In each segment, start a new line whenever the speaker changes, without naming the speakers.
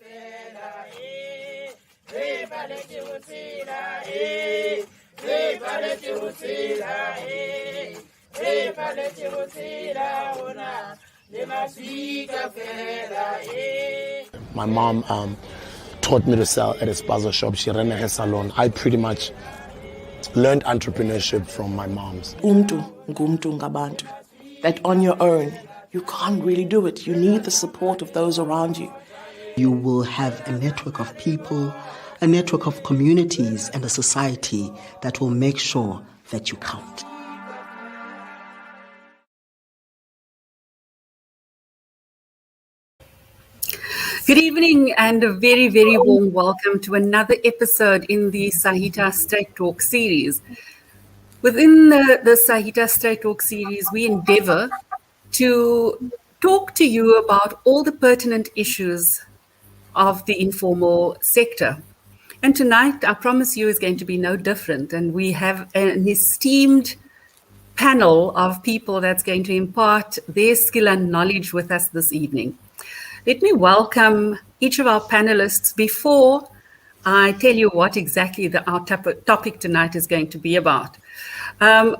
My mom taught me to sell at a spaza shop. She ran a hair salon. I pretty much learned entrepreneurship from my moms.
Umntu ngumntu ngabantu. That on your own, you can't really do it. You need the support of those around you.
You will have a network of people, a network of communities, and a society that will make sure that you count.
Good evening and a very, very warm welcome to another episode in the Saita StraightTalk series. Within the Saita StraightTalk series, we endeavor to talk to you about all the pertinent issues of the informal sector. And tonight, I promise you, is going to be no different. And we have an esteemed panel of people that's going to impart their skill and knowledge with us this evening. Let me welcome each of our panelists before I tell you what exactly our topic tonight is going to be about.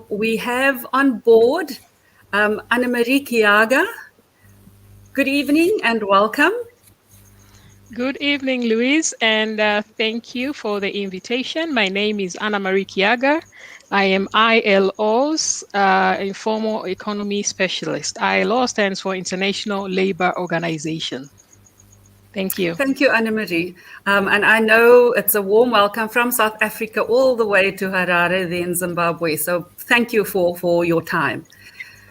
We have on board Annemarie Kiaga. Good evening and welcome.
Good evening, Louise, and thank you for the invitation. My name is Annemarie Kiaga. I am ILO's Informal Economy Specialist. ILO stands for International Labour Organization. Thank you.
Thank you, Annemarie. And I know it's a warm welcome from South Africa all the way to Harare, then Zimbabwe. So thank you for your time.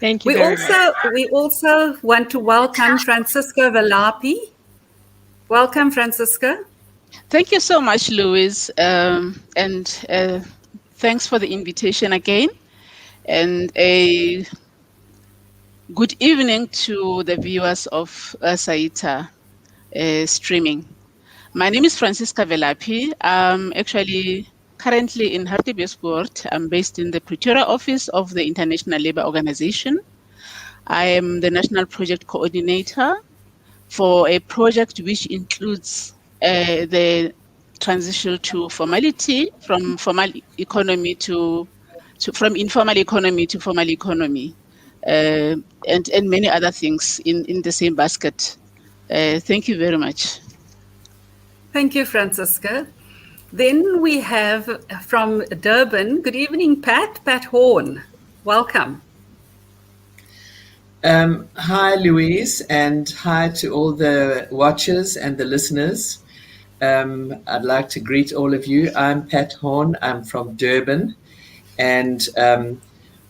Thank you very much.
We also want to welcome Francisca Velapi. Welcome, Francisca.
Thank you so much, Louise. Thanks for the invitation again. And a good evening to the viewers of Saita streaming. My name is Francisca Velapi. I'm actually currently in Hartbeespoort. I'm based in the Pretoria office of the International Labour Organization. I am the National Project Coordinator for a project which includes the transition to formality, from formal economy from informal economy to formal economy, and many other things in the same basket. Thank you very much.
Thank you, Francisca. Then we have from Durban, good evening, Pat Horn. Welcome.
Hi, Louise, and hi to all the watchers and the listeners. I'd like to greet all of you. I'm Pat Horn. I'm from Durban and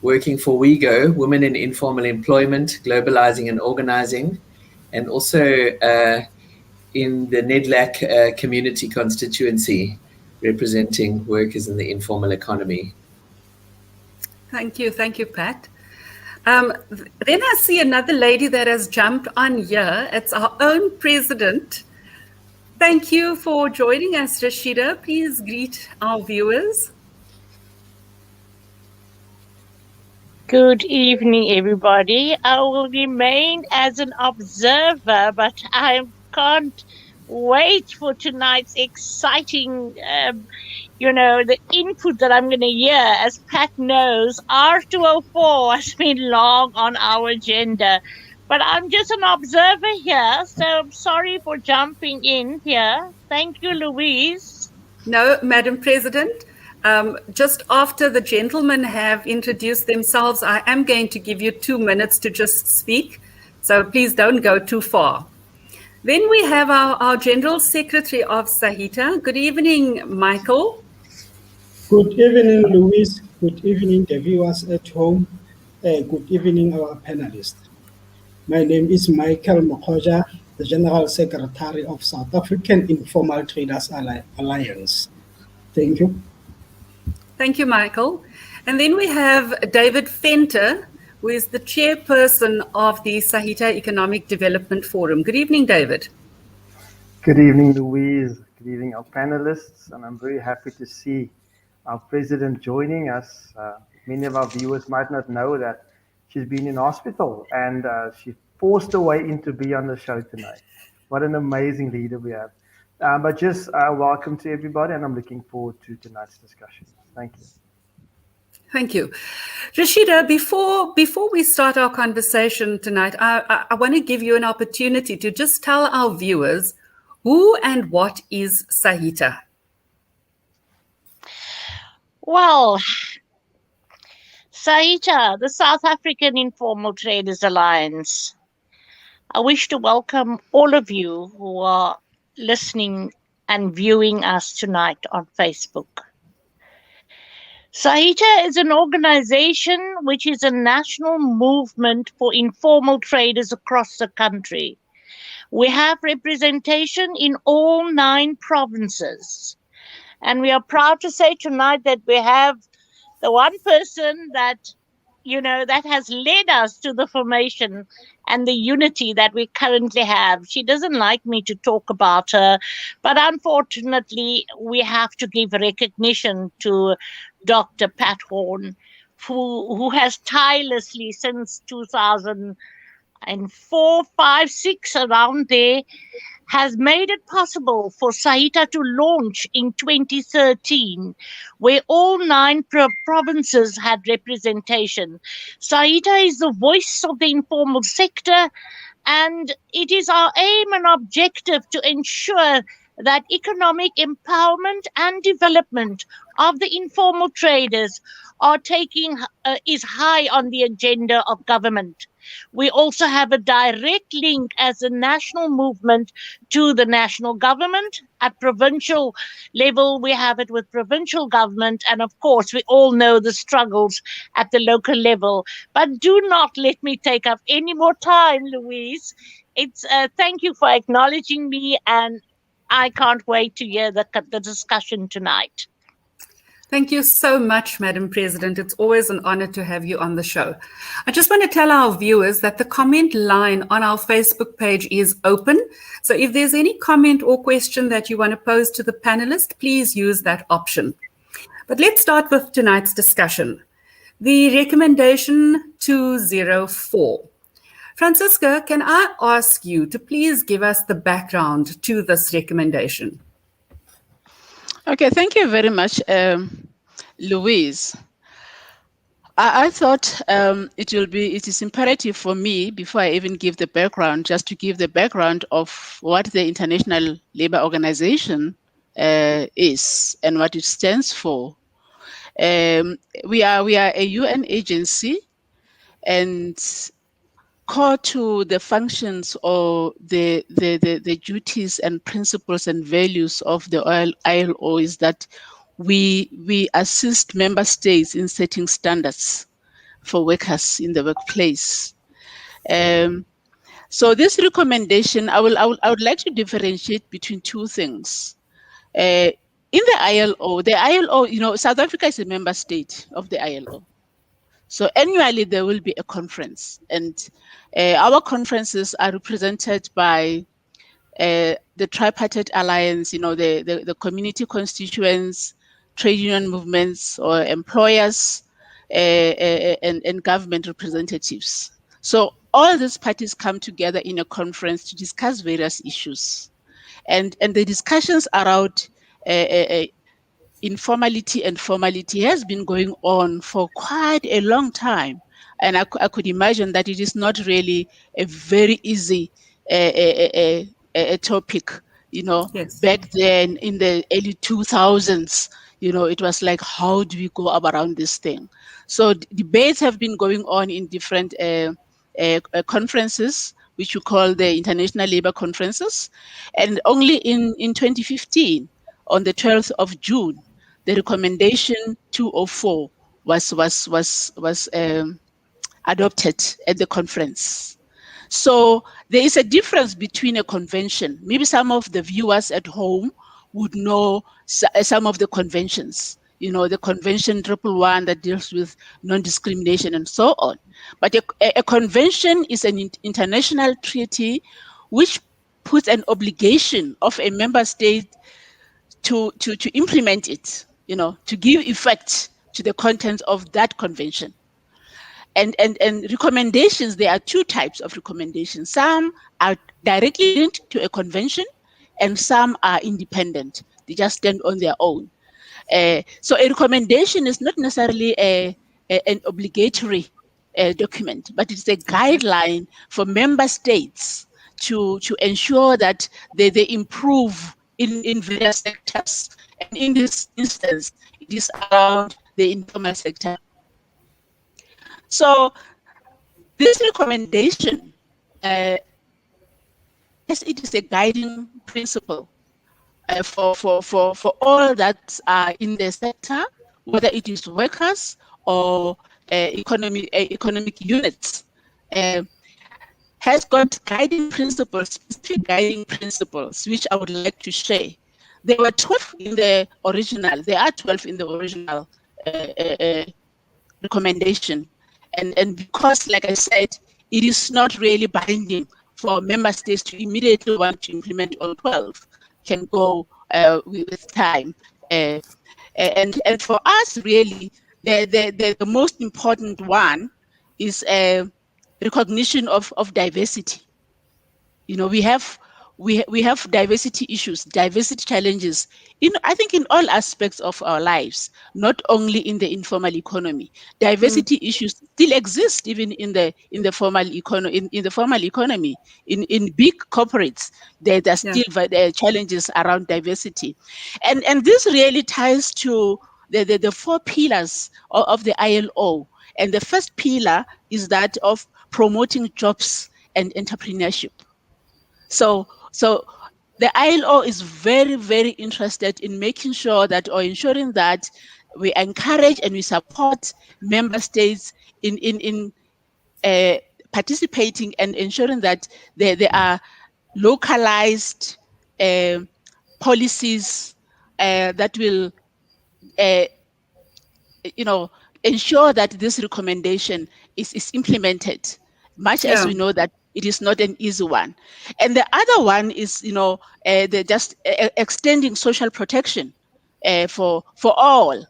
working for WeGo, Women in Informal Employment, Globalizing and Organizing, and also in the NEDLAC community constituency, representing workers in the informal economy.
Thank you, Pat. Then I see another lady that has jumped on here. It's our own president. Thank you for joining us, Rashida. Please greet our viewers.
Good evening, everybody. I will remain as an observer, but I can't wait for tonight's exciting, the input that I'm going to hear. As Pat knows, R204 has been long on our agenda. But I'm just an observer here, so I'm sorry for jumping in here. Thank you, Louise.
No, Madam President, just after the gentlemen have introduced themselves, I am going to give you 2 minutes to just speak. So please don't go too far. Then we have our General Secretary of Saita. Good evening, Michael.
Good evening, Louise. Good evening, the viewers at home. Good evening, our panelists. My name is Michael Mokoja, the General Secretary of South African Informal Traders Alliance. Thank you.
Thank you, Michael. And then we have David Venter, who is the chairperson of the Saita Economic Development Forum. Good evening, David.
Good evening, Louise. Good evening, our panelists. And I'm very happy to see our president joining us. Many of our viewers might not know that she's been in hospital and she forced her way in to be on the show tonight. What an amazing leader we have. But just welcome to everybody, and I'm looking forward to tonight's discussion. Thank you.
Thank you. Rashida, before we start our conversation tonight, I want to give you an opportunity to just tell our viewers who and what is Saita.
Well, Saita, the South African Informal Traders Alliance. I wish to welcome all of you who are listening and viewing us tonight on Facebook. Saita is an organization which is a national movement for informal traders across the country. We have representation in all 9 provinces. And we are proud to say tonight that we have the one person that, that has led us to the formation and the unity that we currently have. She doesn't like me to talk about her, but unfortunately, we have to give recognition to Dr. Pat Horn, who has tirelessly since 2004, 5, 6, around there, has made it possible for Saita to launch in 2013, where all 9 provinces had representation. Saita is the voice of the informal sector, and it is our aim and objective to ensure that economic empowerment and development of the informal traders is high on the agenda of government. We also have a direct link as a national movement to the national government. At provincial level, we have it with provincial government. And of course, we all know the struggles at the local level. But do not let me take up any more time, Louise. Thank you for acknowledging me, and I can't wait to hear the discussion tonight.
Thank you so much, Madam President. It's always an honor to have you on the show. I just want to tell our viewers that the comment line on our Facebook page is open. So if there's any comment or question that you want to pose to the panelist, please use that option. But let's start with tonight's discussion. The recommendation 204. Francisca, can I ask you to please give us the background to this recommendation?
Okay, thank you very much, Louise. I thought it is imperative for me, before I even give the background, just to give the background of what the International Labour Organization is and what it stands for. We are a UN agency, and core to the functions or the duties and principles and values of the ILO is that we assist member states in setting standards for workers in the workplace. So this recommendation, I would like to differentiate between 2 things. In the ILO, South Africa is a member state of the ILO. So annually there will be a conference, and our conferences are represented by the Tripartite Alliance, the community constituents, trade union movements or employers, and government representatives. So all these parties come together in a conference to discuss various issues. And the discussions around informality and formality has been going on for quite a long time. And I could imagine that it is not really a very easy topic, Yes. Back then in the early 2000s, it was like, how do we go around this thing? So debates have been going on in different conferences, which we call the International Labour Conferences. And only in 2015, on the 12th of June, the recommendation 204 was adopted at the conference. So there is a difference between a convention. Maybe some of the viewers at home would know some of the conventions, the Convention 111 that deals with non-discrimination and so on. But a convention is an international treaty which puts an obligation of a member state to implement it, to give effect to the content of that convention. And recommendations, there are two types of recommendations. Some are directly linked to a convention, and some are independent. They just stand on their own. So a recommendation is not necessarily an obligatory document, but it's a guideline for member states to ensure that they improve in various sectors. And in this instance, it is around the informal sector. So this recommendation, yes, it is a guiding principle for all that are in the sector, whether it is workers or economic units. Has got guiding principles, specific guiding principles, which I would like to share. There were 12 in the original. There are 12 in the original recommendation. And because, like I said, it is not really binding for member states to immediately want to implement all 12, can go with time. And for us, really, the most important one is recognition of diversity. You know, we have diversity issues, diversity challenges, I think in all aspects of our lives, not only in the informal economy. Diversity issues still exist even in the formal economy. In the formal economy, in big corporates, there are still challenges around diversity, and this really ties to the four pillars of the ILO. And the first pillar is that of promoting jobs and entrepreneurship. So the ILO is very, very interested in making sure that, or ensuring that, we encourage and we support member states in participating and ensuring that there are localized policies that will, ensure that this recommendation is implemented, much as we know that it is not an easy one. And the other one is, the just extending social protection for all,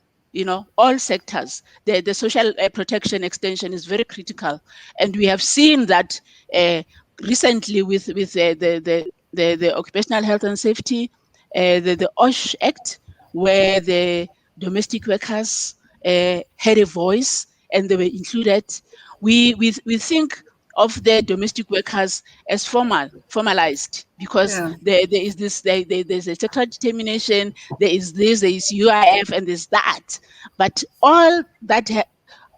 all sectors. The social protection extension is very critical, and we have seen that recently with the Occupational Health and Safety, the OSH Act, where the domestic workers had a voice and they were included. We think of the domestic workers as formalized, because there is this, there's a sectoral determination, there is UIF, and there's that. But all that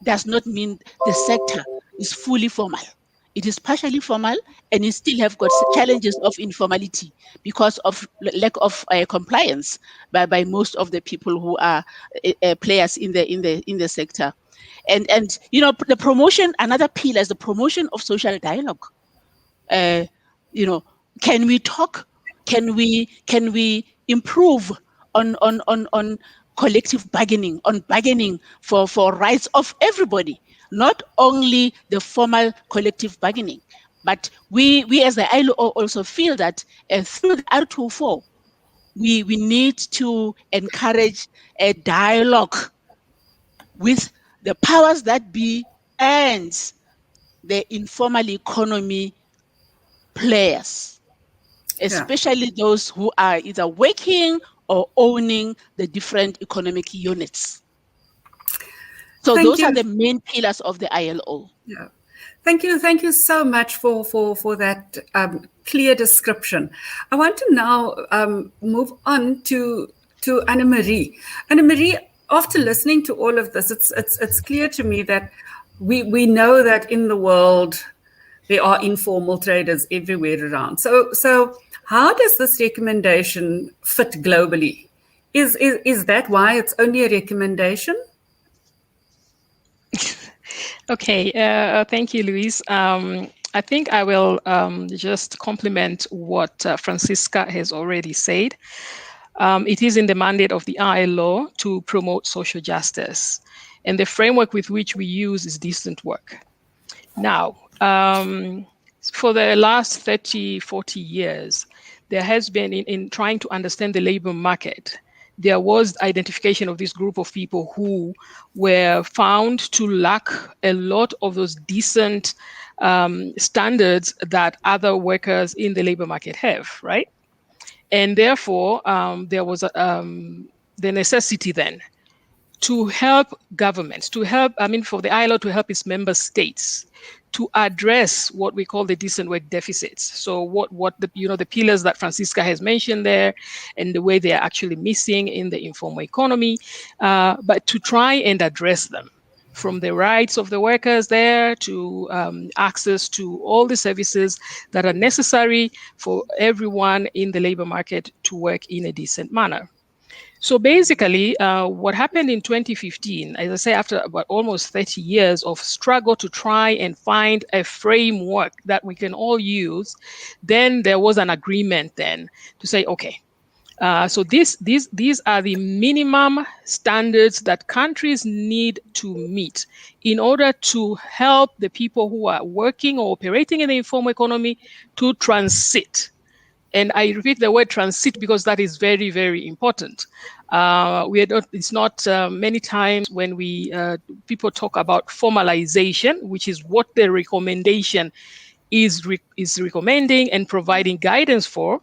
does not mean the sector is fully formal. It is partially formal, and it still have got challenges of informality because of lack of compliance by most of the people who are players in the sector. And the promotion, another pillar is the promotion of social dialogue. Can we talk? Can we improve on collective bargaining, on bargaining for rights of everybody, not only the formal collective bargaining, but we as the ILO also feel that through the R204, we need to encourage a dialogue with the powers that be and the informal economy players, especially those who are either working or owning the different economic units. So those are the main pillars of the ILO.
Yeah. Thank you so much for that clear description. I want to now move on to Anne-Marie. Anne-Marie, after listening to all of this, it's clear to me that we know that in the world there are informal traders everywhere around. So how does this recommendation fit globally? Is that why it's only a recommendation?
Okay, thank you, Louise. I think I will just complement what Francisca has already said. It is in the mandate of the ILO to promote social justice, and the framework with which we use is decent work. Now, for the last 30, 40 years, there has been, in trying to understand the labor market, there was identification of this group of people who were found to lack a lot of those decent standards that other workers in the labor market have, right? And therefore, there was the necessity then to help governments, for the ILO to help its member states to address what we call the decent work deficits. So what the pillars that Francisca has mentioned there, and the way they are actually missing in the informal economy, but to try and address them, from the rights of the workers there to access to all the services that are necessary for everyone in the labor market to work in a decent manner. So basically, what happened in 2015, as I say, after about almost 30 years of struggle to try and find a framework that we can all use, then there was an agreement then to say, okay, so these are the minimum standards that countries need to meet in order to help the people who are working or operating in the informal economy to transit. And I repeat the word transit because that is very, very important. It's not many times when people talk about formalization, which is what the recommendation is recommending and providing guidance for.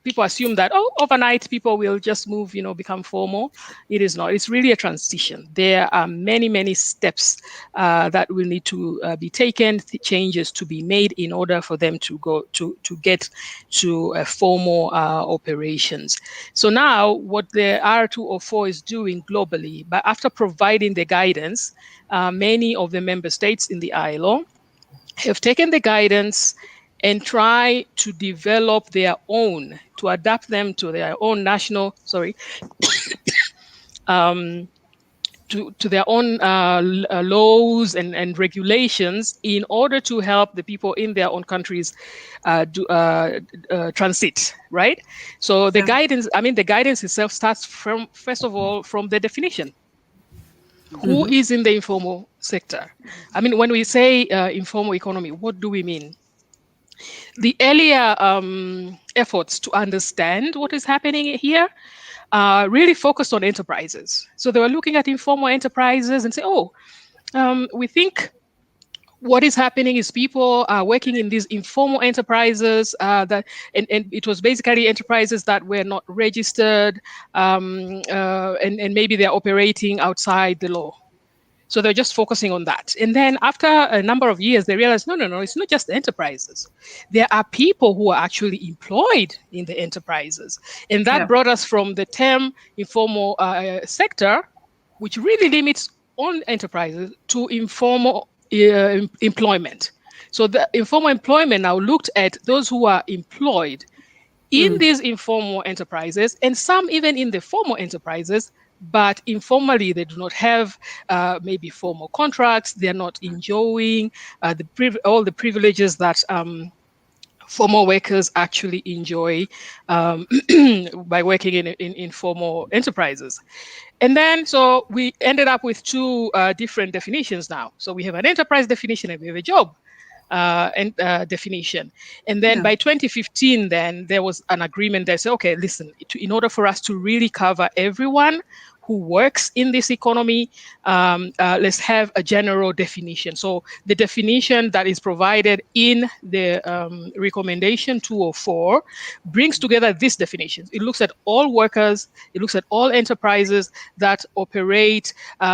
People assume that, overnight people will just move, become formal. It is not. It's really a transition. There are many, many steps that will need to be taken, changes to be made in order for them to go to get to formal operations. So now what the R204 is doing globally, but after providing the guidance, many of the member states in the ILO have taken the guidance and try to develop their own, to adapt them to their own national, to their own laws and regulations in order to help the people in their own countries transit, right? So the guidance itself starts from, first of all, from the definition. Who is in the informal sector? When we say informal economy, what do we mean? The earlier efforts to understand what is happening here really focused on enterprises. So they were looking at informal enterprises and say, we think what is happening is people are working in these informal enterprises and it was basically enterprises that were not registered and maybe they're operating outside the law. So they're just focusing on that. And then after a number of years, they realized, no, it's not just enterprises. There are people who are actually employed in the enterprises. And that brought us from the term informal sector, which really limits on enterprises, to informal employment. So the informal employment now looked at those who are employed in these informal enterprises, and some even in the formal enterprises, but informally they do not have maybe formal contracts. They're not enjoying all the privileges that formal workers actually enjoy by working in informal enterprises. And then, so we ended up with two different definitions now. So we have an enterprise definition and we have a job definition. And then by 2015, then there was an agreement that said, okay, listen, in order for us to really cover everyone who works in this economy, let's have a general definition. So the definition that is provided in the recommendation 204 brings together this definition. It looks at all workers, it looks at all enterprises that operate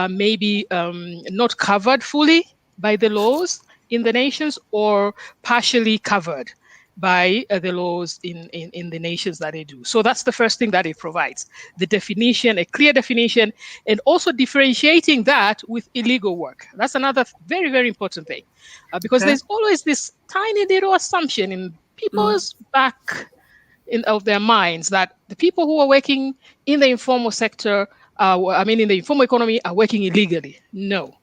maybe not covered fully by the laws in the nations or partially covered by the laws in the nations that they do. So that's the first thing that it provides, the definition, a clear definition, and also differentiating that with illegal work. That's another very, very important thing, because there's always this tiny little assumption in people's back of their minds that the people who are working in the informal sector, in the informal economy, are working illegally. No.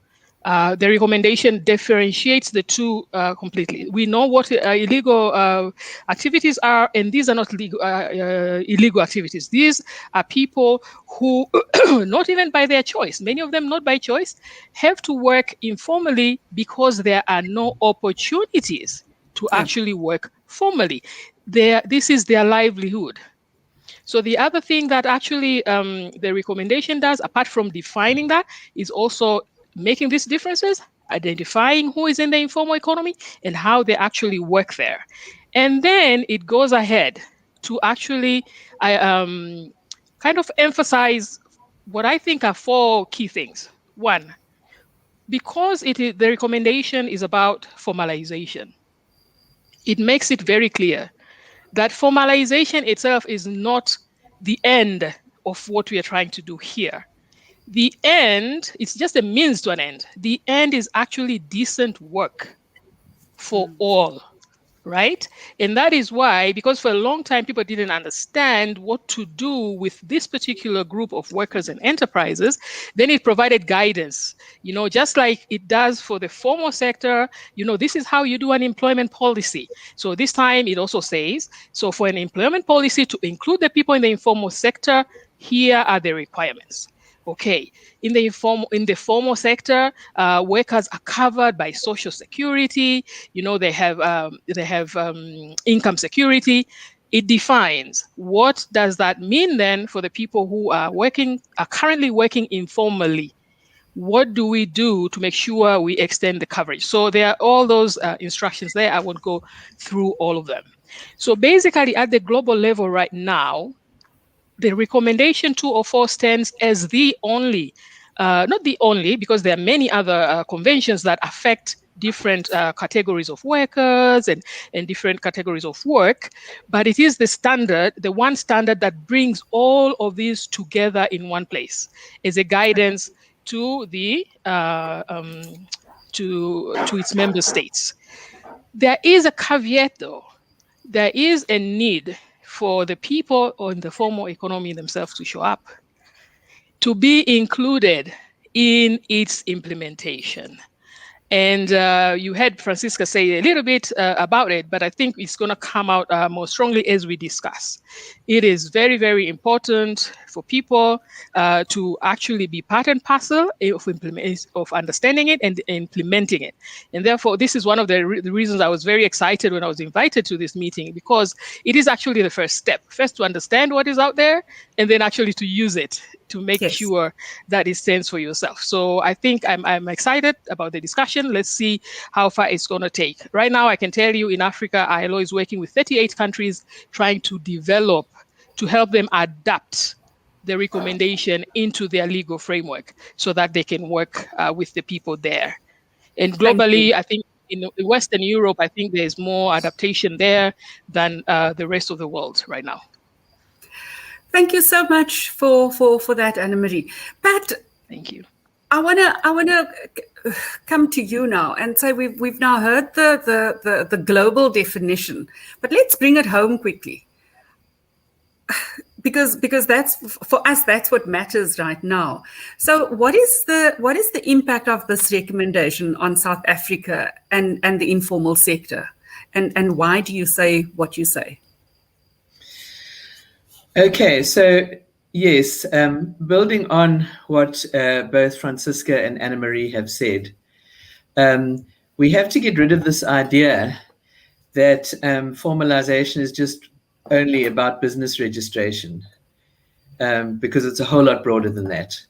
The recommendation differentiates the two completely. We know what illegal activities are, and these are not illegal activities. These are people who, not even by their choice, many of them not by choice, have to work informally because there are no opportunities to actually work formally. This is their livelihood. So the other thing that actually the recommendation does, apart from defining that, is also making these differences, identifying who is in the informal economy and how they actually work there. And then it goes ahead to actually kind of emphasize what I think are 4 key things. One, because the recommendation is about formalization, it makes it very clear that formalization itself is not the end of what we are trying to do here. The end, it's just a means to an end. The end is actually decent work for all, right? And that is why, because for a long time, people didn't understand what to do with this particular group of workers and enterprises, then it provided guidance, just like it does for the formal sector. This is how you do an employment policy. So this time it also says, so for an employment policy to include the people in the informal sector, here are the requirements. Okay, in the formal sector, workers are covered by Social Security. They have income security. It defines what does that mean then for the people who are currently working informally. What do we do to make sure we extend the coverage? So there are all those instructions there. I won't go through all of them. So basically, at the global level right now, the recommendation 204 stands as the only, not the only, because there are many other conventions that affect different categories of workers and different categories of work, but it is the standard, the one standard that brings all of these together in one place as a guidance to the to its member states. There is a caveat, though. There is a need for the people in the formal economy themselves to show up, to be included in its implementation. And you heard Francisca say a little bit about it, but I think it's going to come out more strongly as we discuss. It is very, very important for people to actually be part and parcel of understanding it and implementing it. And therefore, this is one of the reasons I was very excited when I was invited to this meeting, because it is actually the first step. First, to understand what is out there, and then actually to use it to make sure that it stands for yourself. So I think I'm excited about the discussion. Let's see how far it's going to take. Right now, I can tell you in Africa, ILO is working with 38 countries trying to develop, to help them adapt the recommendation into their legal framework so that they can work with the people there. And globally, I think in Western Europe, I think there's more adaptation there than the rest of the world right now.
Thank you so much for that, Anna Marie. Pat,
thank you.
I wanna come to you now and say we've now heard the global definition, but let's bring it home quickly. Because that's, for us, that's what matters right now. So what is the impact of this recommendation on South Africa and the informal sector? And why do you say what you say?
Okay, so yes, building on what both Francisca and Anna Marie have said, we have to get rid of this idea that formalization is just only about business registration, because it's a whole lot broader than that.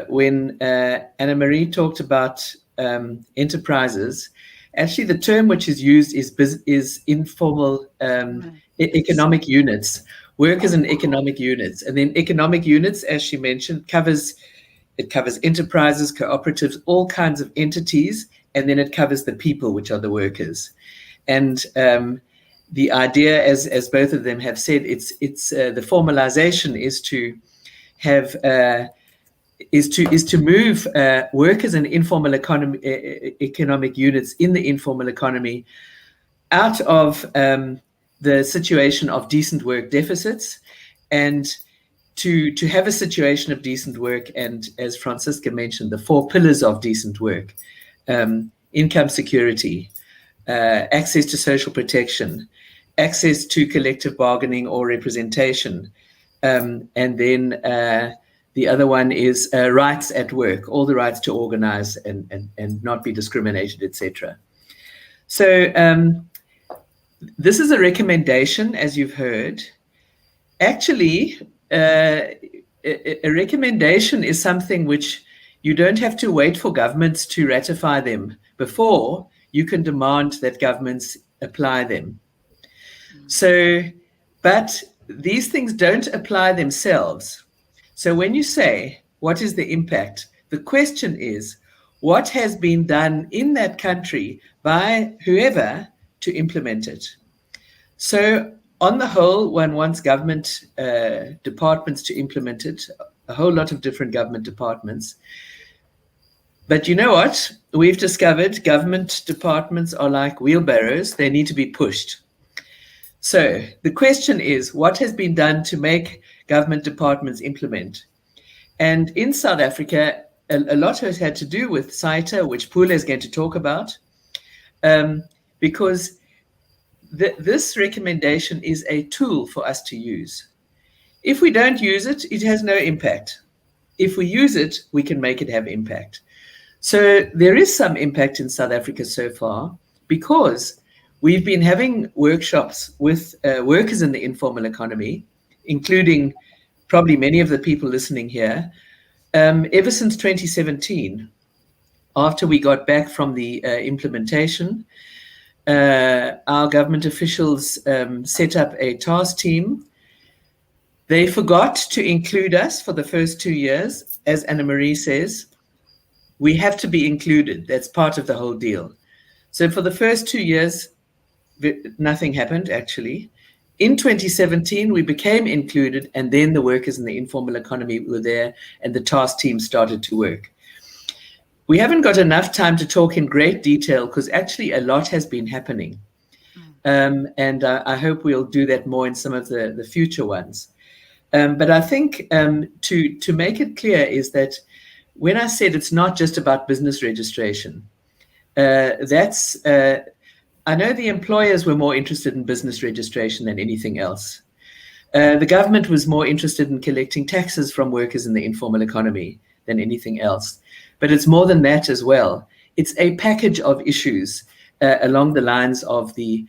When Anna Marie talked about enterprises, actually the term which is used is informal economic units. Workers and economic units. And then economic units, as she mentioned, covers enterprises, cooperatives, all kinds of entities, and then it covers the people, which are the workers. And the idea, as both of them have said, it's the formalization is to have is to move workers and informal economic units in the informal economy out of the situation of decent work deficits, and to have a situation of decent work. And as Francisca mentioned, the 4 pillars of decent work: income security, access to social protection, access to collective bargaining or representation, and then the other one is rights at work, all the rights to organize and not be discriminated, etc. So this is a recommendation, as you've heard, Actually, a recommendation is something which you don't have to wait for governments to ratify them before you can demand that governments apply them. So, but these things don't apply themselves. So when you say, what is the impact? The question is, what has been done in that country by whoever to implement it? So on the whole, one wants government departments to implement it, a whole lot of different government departments. But you know what? We've discovered government departments are like wheelbarrows. They need to be pushed. So the question is, what has been done to make government departments implement? And in South Africa, a lot has had to do with Saita, which Pula is going to talk about, because this recommendation is a tool for us to use. If we don't use it, it has no impact. If we use it, we can make it have impact. So there is some impact in South Africa so far because we've been having workshops with workers in the informal economy, including probably many of the people listening here, ever since 2017. After we got back from the implementation, our government officials set up a task team. They forgot to include us for the first 2 years. As Anna Marie says, we have to be included. That's part of the whole deal. So for the first 2 years, nothing happened, actually. In 2017, we became included, and then the workers in the informal economy were there, and the task team started to work. We haven't got enough time to talk in great detail because actually a lot has been happening. And I hope we'll do that more in some of the future ones. But I think to make it clear is that when I said it's not just about business registration, I know the employers were more interested in business registration than anything else. The government was more interested in collecting taxes from workers in the informal economy than anything else. But it's more than that as well. It's a package of issues along the lines of the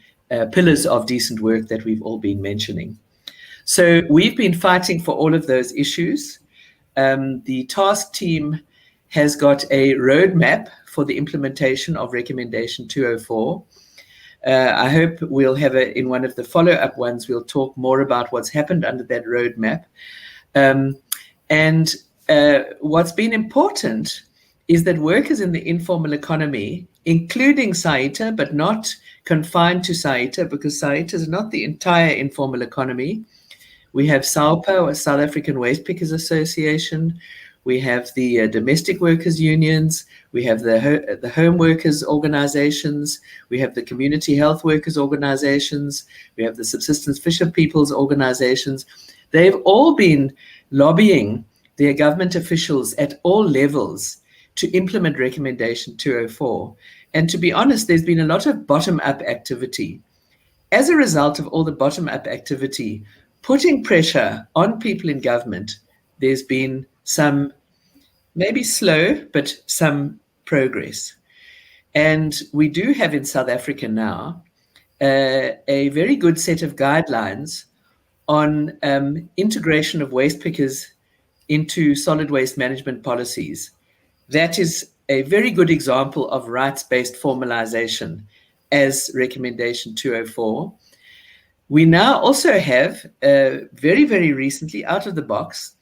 pillars of decent work that we've all been mentioning. So we've been fighting for all of those issues. The task team has got a roadmap for the implementation of Recommendation 204. I hope we'll have in one of the follow-up ones, we'll talk more about what's happened under that roadmap. And what's been important is that workers in the informal economy, including Saita, but not confined to Saita, because Saita is not the entire informal economy. We have SAUPA, or South African Waste Pickers Association. We have the domestic workers unions. We have the home workers organizations. We have the community health workers organizations. We have the subsistence fisher peoples organizations. They've all been lobbying their government officials at all levels to implement Recommendation 204. And to be honest, there's been a lot of bottom-up activity. As a result of all the bottom-up activity, putting pressure on people in government, there's been some, maybe slow, but some progress. And we do have in South Africa now a very good set of guidelines on integration of waste pickers into solid waste management policies. That is a very good example of rights-based formalization as Recommendation 204. We now also have, very, very recently, out of the box,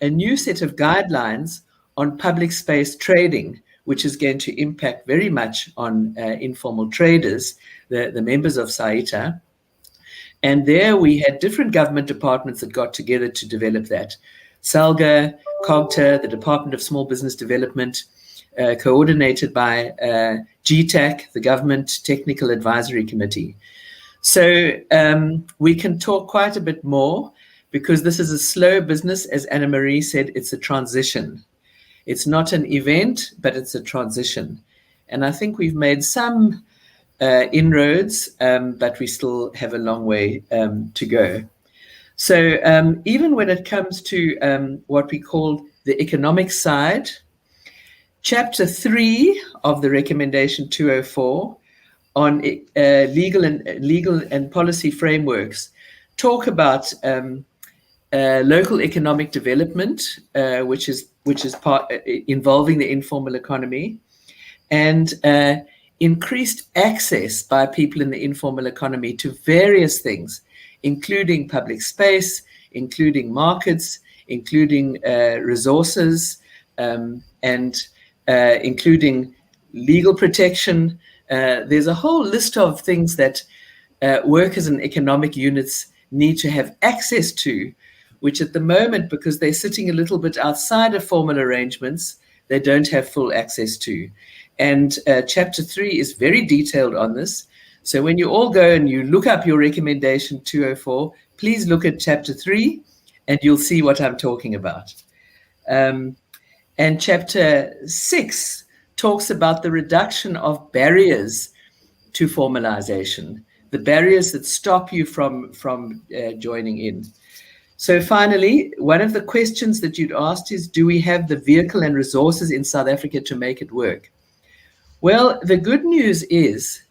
a new set of guidelines on public space trading, which is going to impact very much on informal traders, the members of Saita. And there we had different government departments that got together to develop that. SALGA, COGTA, the Department of Small Business Development, coordinated by GTAC, the Government Technical Advisory Committee. So we can talk quite a bit more because this is a slow business. As Anna Marie said, it's a transition. It's not an event, but it's a transition. And I think we've made some inroads, but we still have a long way to go. So even when it comes to what we call the economic side, Chapter 3 of the Recommendation 204 on legal and policy frameworks talk about local economic development, which is part involving the informal economy, and increased access by people in the informal economy to various things, including public space, including markets, including resources, and including legal protection. There's a whole list of things that workers and economic units need to have access to, which at the moment, because they're sitting a little bit outside of formal arrangements, they don't have full access to. And Chapter 3 is very detailed on this. So when you all go and you look up your recommendation 204, please look at Chapter 3 and you'll see what I'm talking about. And Chapter 6 talks about the reduction of barriers to formalization, the barriers that stop you from joining in. So finally, one of the questions that you'd asked is, do we have the vehicle and resources in South Africa to make it work? Well, the good news is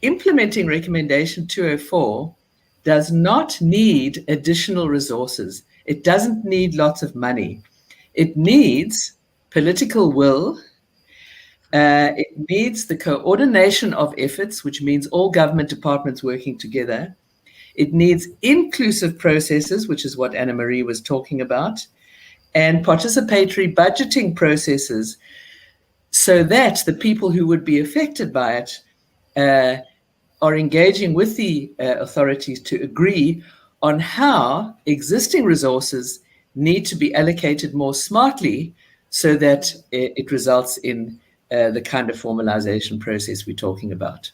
implementing Recommendation 204 does not need additional resources. It doesn't need lots of money. It needs political will. It needs the coordination of efforts, which means all government departments working together. It needs inclusive processes, which is what Anna Marie was talking about, and participatory budgeting processes, so that the people who would be affected by it are engaging with the authorities to agree on how existing resources need to be allocated more smartly so that it results in the kind of formalization process we're talking about.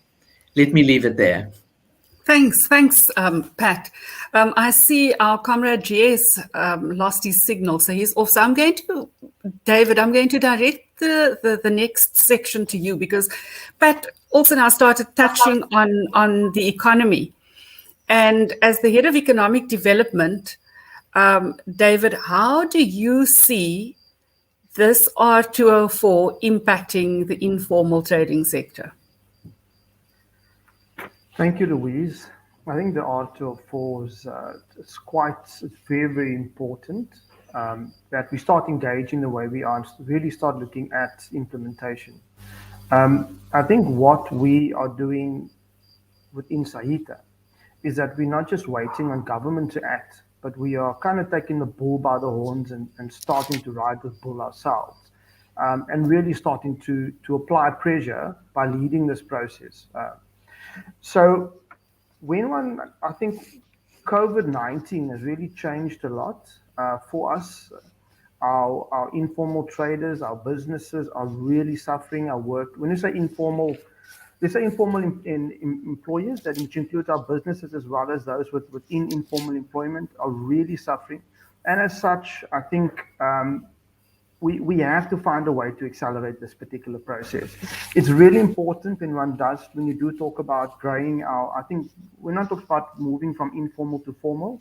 Let me leave it there.
Thanks, Pat. I see our comrade Jess lost his signal, so he's off. So I'm going to, David, direct the next section to you, because Pat also now started touching on the economy. And as the head of economic development, David, how do you see this R204 impacting the informal trading sector?
Thank you, Louise. I think the R204 is very, very important that we start engaging the way we are and really start looking at implementation. I think what we are doing within Saita is that we're not just waiting on government to act, but we are kind of taking the bull by the horns and starting to ride the bull ourselves, and really starting to apply pressure by leading this process. So I think COVID-19 has really changed a lot for us. Our informal traders, our businesses are really suffering. When you say informal, they say informal employers, that include our businesses as well as those within informal employment, are really suffering. And as such, I think we have to find a way to accelerate this particular process. It's really important when you do talk about growing I think we're not talking about moving from informal to formal.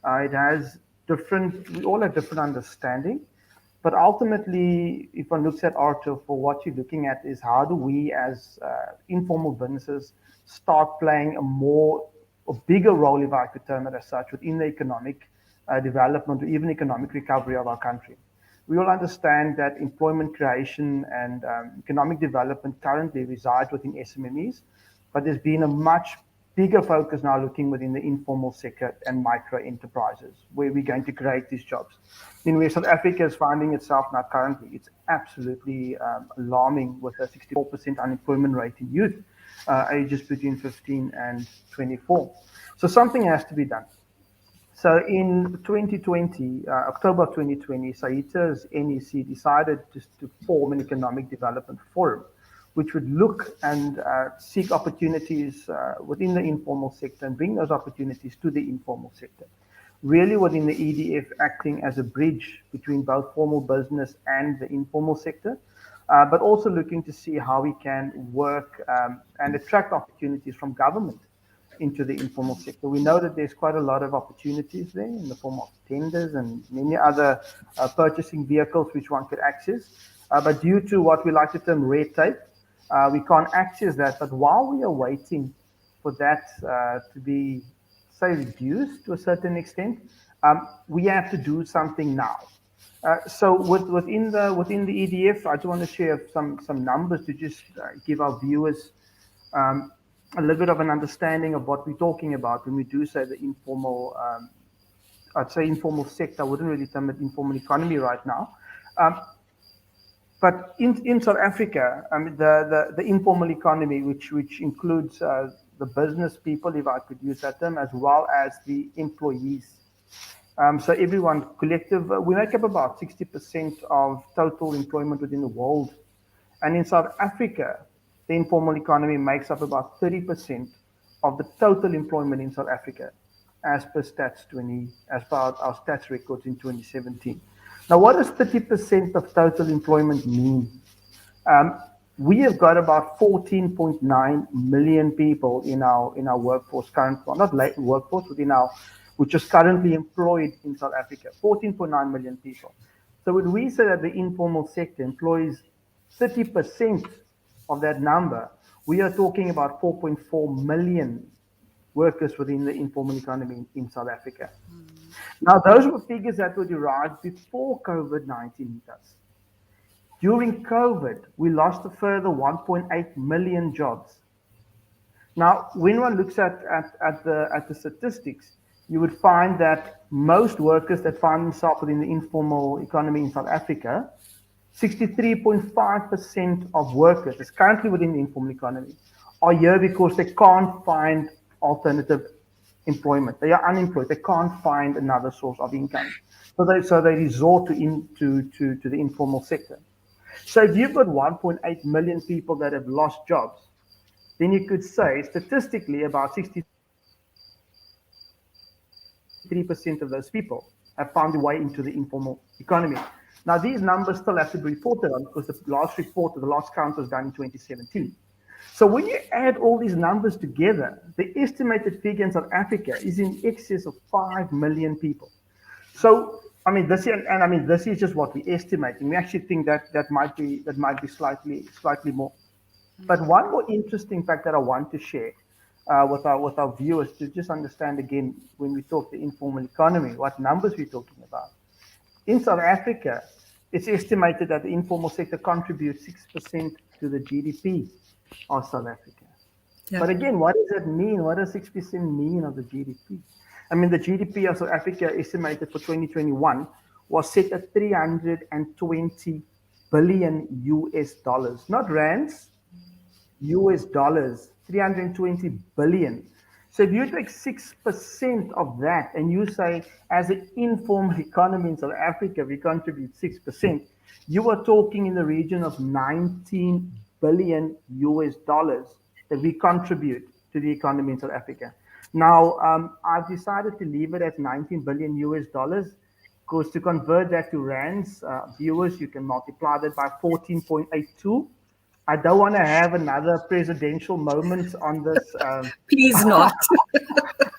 We all have different understanding, but ultimately, if one looks at R204, what you're looking at is how do we as informal businesses start playing a bigger role, if I could term it as such, within the economic development or even economic recovery of our country. We all understand that employment creation and economic development currently reside within SMMEs, but there's been a much bigger focus now looking within the informal sector and micro enterprises, where we're going to create these jobs. In where South Africa is finding itself now currently, it's absolutely alarming, with a 64% unemployment rate in youth, ages between 15 and 24. So something has to be done. So in 2020, October 2020, Saita's NEC decided to form an economic development forum, which would look and seek opportunities within the informal sector and bring those opportunities to the informal sector. Really within the EDF acting as a bridge between both formal business and the informal sector, but also looking to see how we can work and attract opportunities from government into the informal sector. We know that there's quite a lot of opportunities there in the form of tenders and many other purchasing vehicles which one could access. But due to what we like to term red tape, we can't access that. But while we are waiting for that to be say, reduced to a certain extent. We have to do something now. So within the EDF, I just want to share some numbers to just give our viewers a little bit of an understanding of what we're talking about when we do say the informal. I'd say informal sector. I wouldn't really term it informal economy right now. But in South Africa, the informal economy, which includes the business people, if I could use that term, as well as the employees. So everyone collective, we make up about 60% of total employment within the world. And in South Africa, the informal economy makes up about 30% of the total employment in South Africa, as per our stats records in 2017. Now, what does 30% of total employment mean? We have got about 14.9 million people in our workforce currently, well, not late workforce, which is currently employed in South Africa, 14.9 million people. So when we say that the informal sector employs 30% of that number, we are talking about 4.4 million workers within the informal economy in South Africa. Now, those were figures that were derived before COVID-19 hit us. During COVID, we lost a further 1.8 million jobs. Now, when one looks at the statistics, you would find that most workers that find themselves within the informal economy in South Africa, 63.5% of workers is currently within the informal economy are here because they can't find alternative employment. They are unemployed. They can't find another source of income. So they resort to the informal sector. So if you've got 1.8 million people that have lost jobs, then you could say statistically about 63% of those people have found their way into the informal economy. Now, these numbers still have to be reported on because the last count was done in 2017. So when you add all these numbers together, the estimated figure in South Africa is in excess of 5 million people. So, this is just what we're estimating. We actually think that might be slightly more. But one more interesting fact that I want to share with our viewers to just understand again when we talk the informal economy, what numbers we're talking about. In South Africa, it's estimated that the informal sector contributes 6% to the GDP of South Africa. Yeah. But again, what does that mean? What does 6% mean of the GDP? The GDP of South Africa estimated for 2021 was set at 320 billion US dollars, not rands, US dollars, 320 billion. So if you take 6% of that and you say, as an informal economy in South Africa, we contribute 6%, you are talking in the region of 19 billion US dollars that we contribute to the economy in South Africa. Now, I've decided to leave it at 19 billion US dollars because to convert that to rands, viewers, you can multiply that by 14.82. I don't want to have another presidential moment on this.
Please not.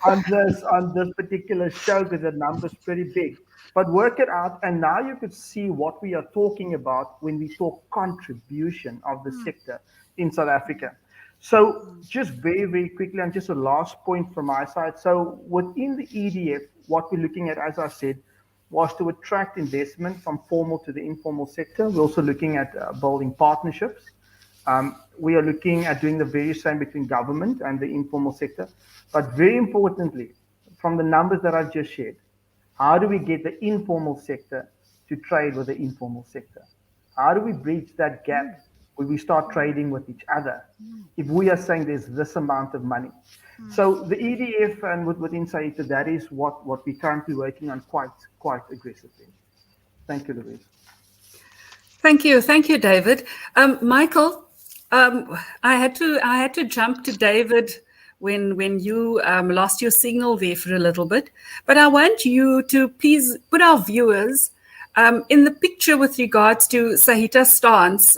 on this particular show because the number's pretty big. But work it out, and now you could see what we are talking about when we talk contribution of the sector in South Africa. So just very, very quickly, and just a last point from my side. So within the EDF, what we're looking at, as I said, was to attract investment from formal to the informal sector. We're also looking at building partnerships. We are looking at doing the very same between government and the informal sector. But very importantly, from the numbers that I've just shared, how do we get the informal sector to trade with the informal sector? How do we bridge that gap where we start trading with each other if we are saying there's this amount of money? So the EDF and within Saita, that is what we're currently working on quite aggressively. Thank you, Louise.
Thank you, David. Michael, I had to jump to David when you lost your signal there for a little bit, but I want you to please put our viewers in the picture with regards to Saita's stance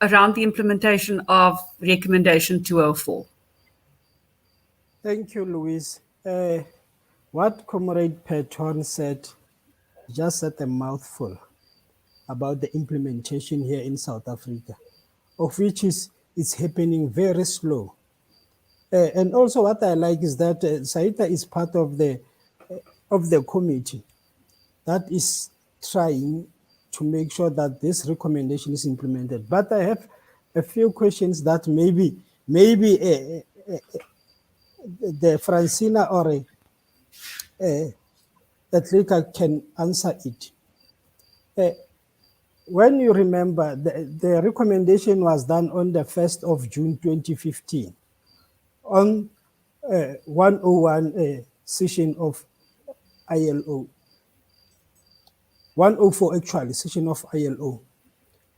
around the implementation of Recommendation 204.
Thank you, Louise. What Comrade Patton said just said a mouthful about the implementation here in South Africa, of which it's happening very slow. And also what I like is that Saita is part of the committee that is trying to make sure that this recommendation is implemented. But I have a few questions that maybe the Francina or Atlika can answer it. When you remember, the recommendation was done on the 1st of June 2015 on 101 session of ILO. 104 actually, session of ILO.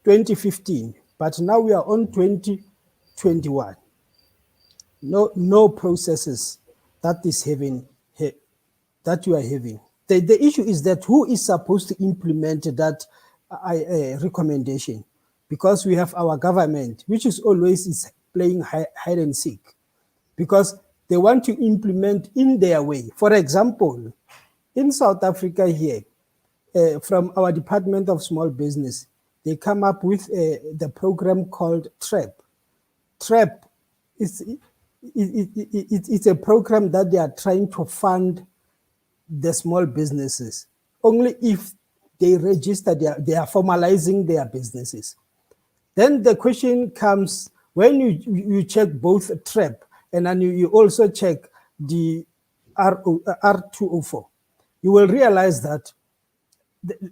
2015, but now we are on 2021. No processes that is having that you are having. The issue is that who is supposed to implement that recommendation? Because we have our government, which is always playing hide and seek, because they want to implement in their way. For example, in South Africa here, from our Department of Small Business, they come up with the program called TRAP. TRAP is it's a program that they are trying to fund the small businesses. Only if they register, they are formalizing their businesses. Then the question comes, when you check both TRAP and then you also check the R204, you will realize that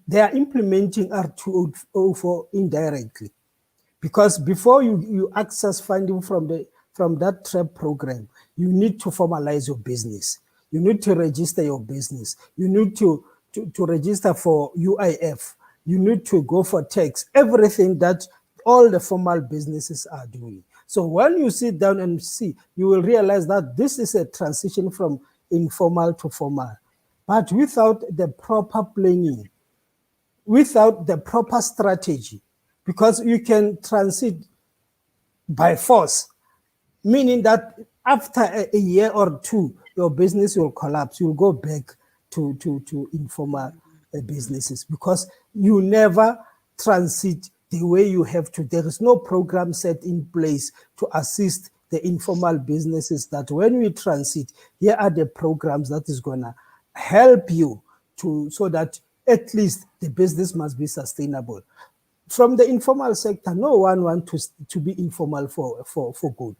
they are implementing R204 indirectly, because before you access funding from that TRAP program, you need to formalize your business. You need to register your business. You need to register for UIF. You need to go for tax, everything that all the formal businesses are doing. So when you sit down and see, you will realize that this is a transition from informal to formal, but without the proper planning, without the proper strategy, because you can transit by force, meaning that after a year or two, your business will collapse. You'll go back to informal businesses because you never transit the way you have to. There is no program set in place to assist the informal businesses that when we transit, here are the programs that is going to help you so that at least the business must be sustainable. From the informal sector, no one wants to be informal for good.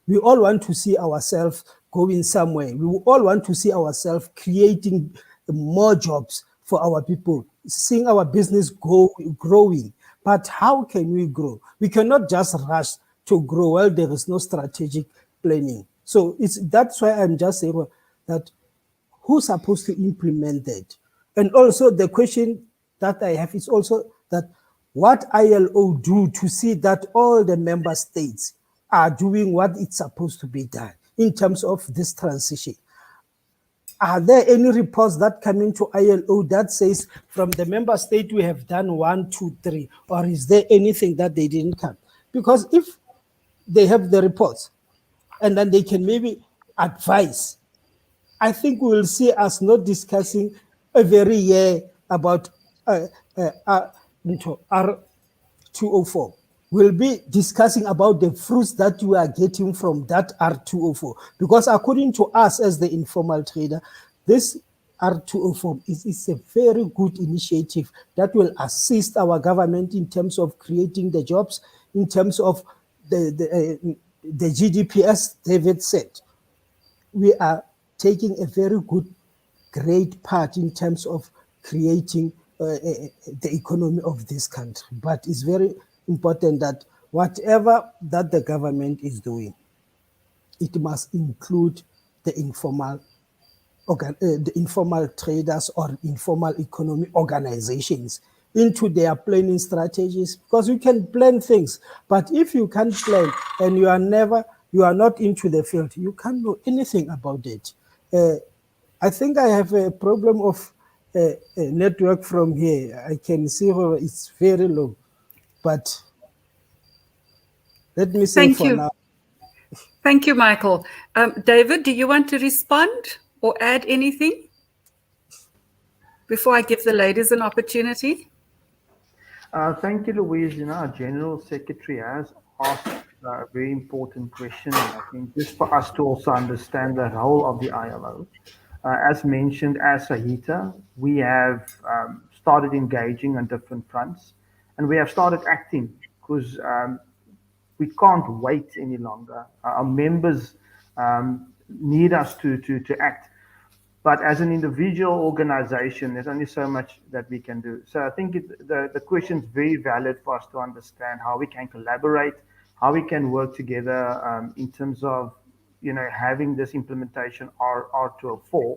We all want to see ourselves going somewhere. We all want to see ourselves creating more jobs for our people, seeing our business growing. But how can we grow? We cannot just rush to grow while there is no strategic planning. So that's why I'm just saying that who's supposed to implement that? And also the question that I have is also that what ILO do to see that all the member states are doing what it's supposed to be done in terms of this transition. Are there any reports that come into ILO that says from the member state we have done 1, 2, 3, or is there anything that they didn't come? Because if they have the reports and then they can maybe advise, I think we will see us not discussing every year about R204. We'll be discussing about the fruits that we are getting from that R204. Because according to us as the informal trader, this R204 is a very good initiative that will assist our government in terms of creating the jobs, in terms of the GDP, as David said. We are taking a very great part in terms of creating the economy of this country. But it's very important that whatever that the government is doing, it must include the informal traders or informal economy organizations into their planning strategies, because you can plan things, but if you can't plan and you are not into the field, you can't know anything about it. I think I have a problem of a network from here. I can see it's very low, but let me say
Thank
for
you.
now.
Thank you, Michael. David, do you want to respond or add anything before I give the ladies an opportunity?
Thank you, Louise. Our General Secretary has asked a very important question. And I think just for us to also understand the role of the ILO, as mentioned, as Saita, we have started engaging on different fronts, and we have started acting because we can't wait any longer. Our members need us to act. But as an individual organization, there's only so much that we can do. So I think the question is very valid for us to understand how we can collaborate, how we can work together in terms of, having this implementation R204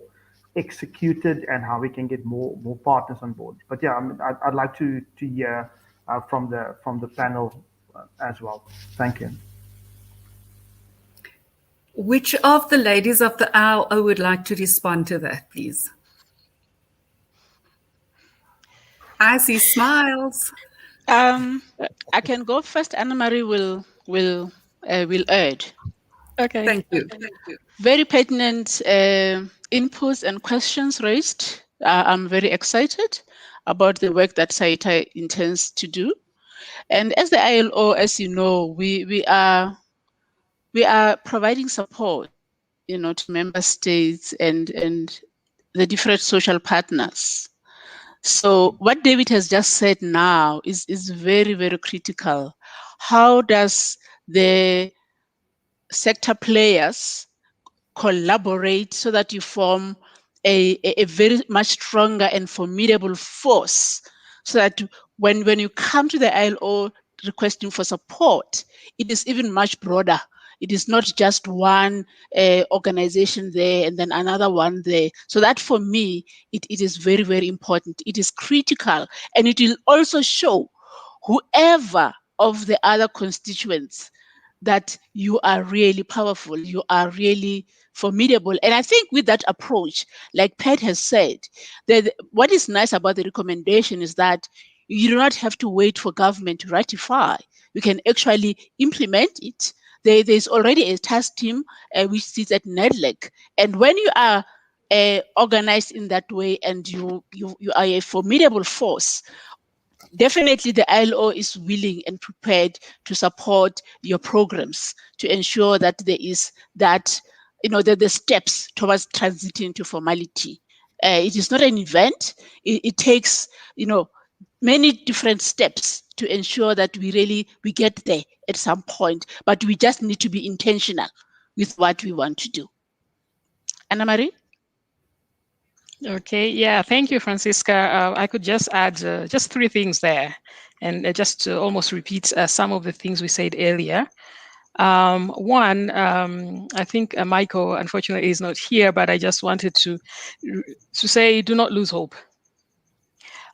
executed, and how we can get more partners on board. But yeah, I'd like to hear from the panel as well. Thank you.
Which of the ladies of the hour would like to respond to that, please? I see smiles.
I can go first. Anna Marie will add.
Okay. Thank you.
Very pertinent inputs and questions raised. I'm very excited about the work that Saita intends to do. And as the ILO, as you know, we are providing support, to member states and the different social partners. So what David has just said now is very, very critical. How does the sector players collaborate so that you form a very much stronger and formidable force, so that when you come to the ILO requesting for support, it is even much broader. It is not just one organization there and then another one there. So that for me, it is very, very important. It is critical, and it will also show whoever of the other constituents that you are really powerful, you are really formidable. And I think with that approach, like Pat has said, that what is nice about the recommendation is that you do not have to wait for government to ratify. You can actually implement it. There's already a task team which sits at NEDLEC. And when you are organized in that way and you are a formidable force, definitely the ILO is willing and prepared to support your programs to ensure that there is that, the steps towards transiting to formality. It is not an event. It takes, many different steps to ensure that we get there at some point, but we just need to be intentional with what we want to do. Anna Marie?
Okay, yeah, thank you, Francisca. I could just add just 3 things there, and just to almost repeat some of the things we said earlier. One, I think Michael, unfortunately, is not here, but I just wanted to say, do not lose hope.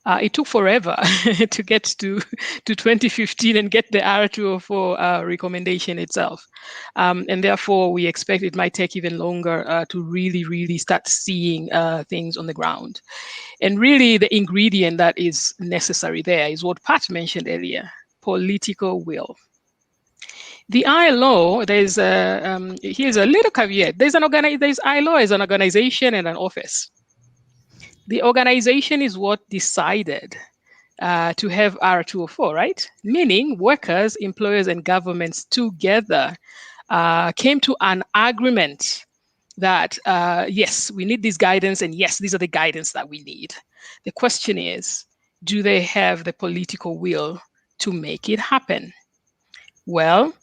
It took forever to get to 2015 and get the R204 recommendation itself. And therefore, we expect it might take even longer to really start seeing things on the ground. And really, the ingredient that is necessary there is what Pat mentioned earlier, political will. The ILO, here's a little caveat. There's ILO as an organization and an office. The organization is what decided to have R204, right? Meaning workers, employers, and governments together came to an agreement that, yes, we need this guidance, and yes, these are the guidance that we need. The question is, do they have the political will to make it happen? Well,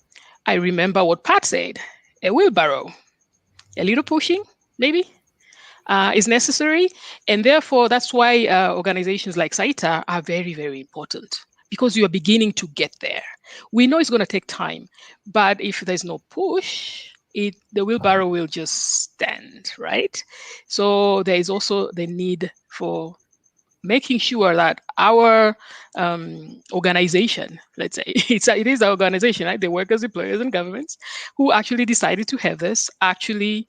I remember what Pat said, a wheelbarrow, a little pushing, maybe, is necessary. And therefore, that's why organizations like Saita are very, very important, because you are beginning to get there. We know it's going to take time, but if there's no push, the wheelbarrow will just stand, right? So there is also the need for making sure that our organization, let's say, it is our organization, right? The workers, employers, and governments who actually decided to have this actually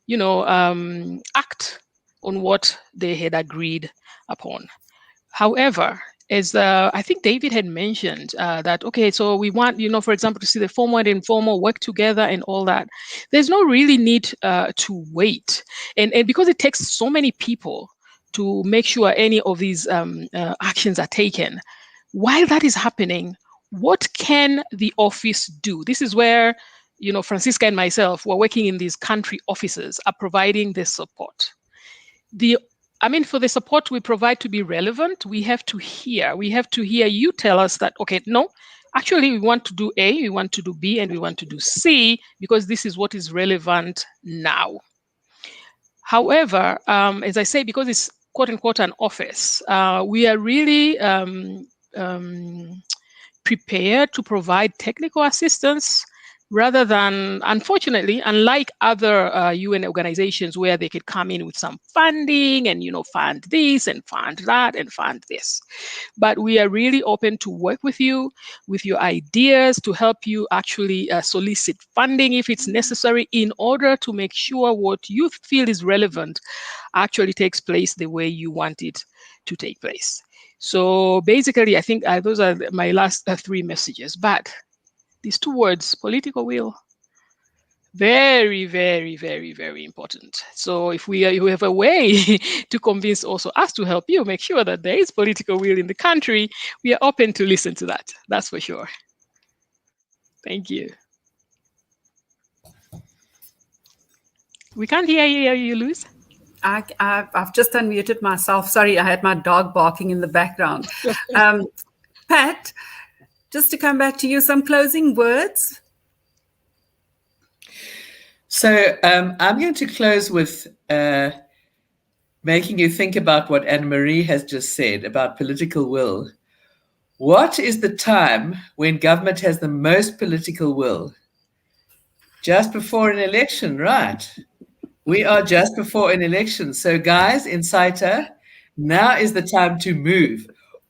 act on what they had agreed upon. However, as I think David had mentioned that, okay, so we want, for example, to see the formal and informal work together and all that. There's no really need to wait. And because it takes so many people to make sure any of these actions are taken, while that is happening, what can the office do? This is where, Francisca and myself, who are working in these country offices, are providing this support. For the support we provide to be relevant, we have to hear you tell us that, okay, no, actually we want to do A, we want to do B, and we want to do C, because this is what is relevant now. However, as I say, because it's quote unquote an office, we are really prepared to provide technical assistance rather than, unfortunately, unlike other UN organizations where they could come in with some funding and, fund this and fund that and fund this. But we are really open to work with you, with your ideas, to help you actually solicit funding if it's necessary, in order to make sure what you feel is relevant actually takes place the way you want it to take place. So basically, I think those are my last 3 messages. But these 2 words, political will, very, very, very, very important. So if we have a way to convince also us to help you make sure that there is political will in the country, we are open to listen to that. That's for sure. Thank you. We can't hear you, Luz.
I've just unmuted myself. Sorry, I had my dog barking in the background. Pat, just to come back to you, some closing words.
So I'm going to close with making you think about what Anne-Marie has just said about political will. What is the time when government has the most political will? Just before an election, right? We are just before an election. So guys in Saita, now is the time to move.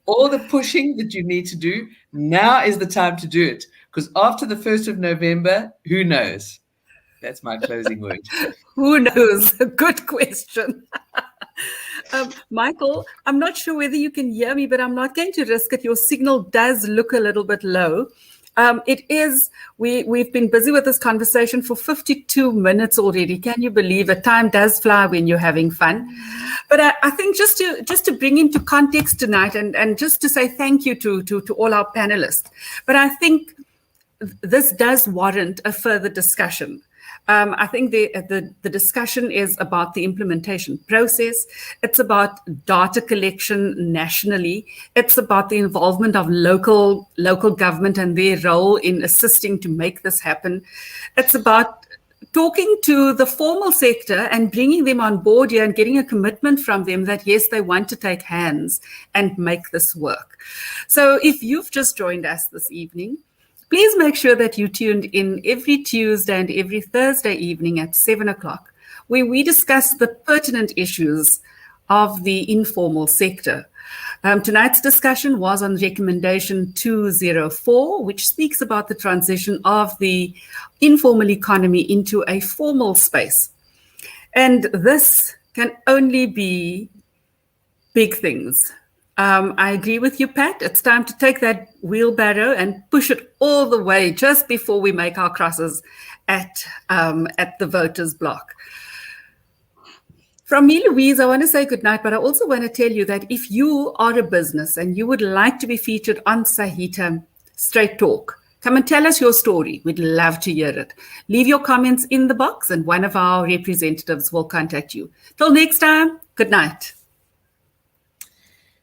All the pushing that you need to do, now is the time to do it. Because after the 1st of November, who knows? That's my closing word.
Who knows? Good question. Michael, I'm not sure whether you can hear me, but I'm not going to risk it. Your signal does look a little bit low. We've been busy with this conversation for 52 minutes already. Can you believe it? Time does fly when you're having fun. But I think just to bring into context tonight and just to say thank you to all our panelists. But I think this does warrant a further discussion. I think the discussion is about the implementation process. It's about data collection nationally. It's about the involvement of local government and their role in assisting to make this happen. It's about talking to the formal sector and bringing them on board here and getting a commitment from them that, yes, they want to take hands and make this work. So if you've just joined us this evening, please make sure that you tuned in every Tuesday and every Thursday evening at 7 o'clock, where we discuss the pertinent issues of the informal sector. Tonight's discussion was on recommendation 204, which speaks about the transition of the informal economy into a formal space. And this can only be big things. I agree with you, Pat. It's time to take that wheelbarrow and push it all the way just before we make our crosses at the voters' block. From me, Louise, I want to say good night, but I also want to tell you that if you are a business and you would like to be featured on Saita Straight Talk, come and tell us your story. We'd love to hear it. Leave your comments in the box and one of our representatives will contact you. Till next time, good night.